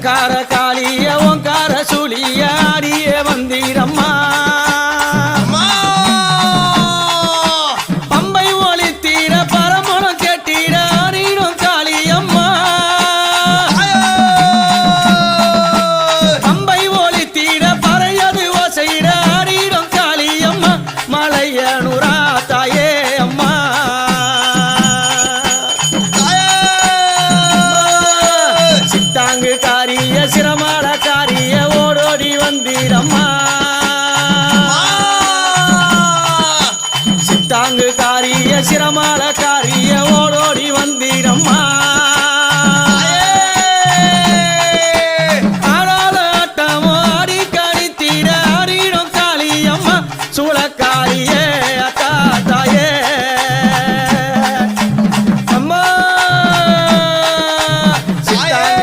ஓங்கார காளிய ஓங்கார சூழிய ஆடியே வந்தீரம்மா பம்பை ஒளி தீர பரமணம் கேட்டீர ஆடிடும் காளியம்மா பம்பை ஒளி தீர பறையது ஓசையிட ஆடிடும் காளியம்மா மலையனுரா தாயே அம்மா சித்தாங்கு காரிய சிரமால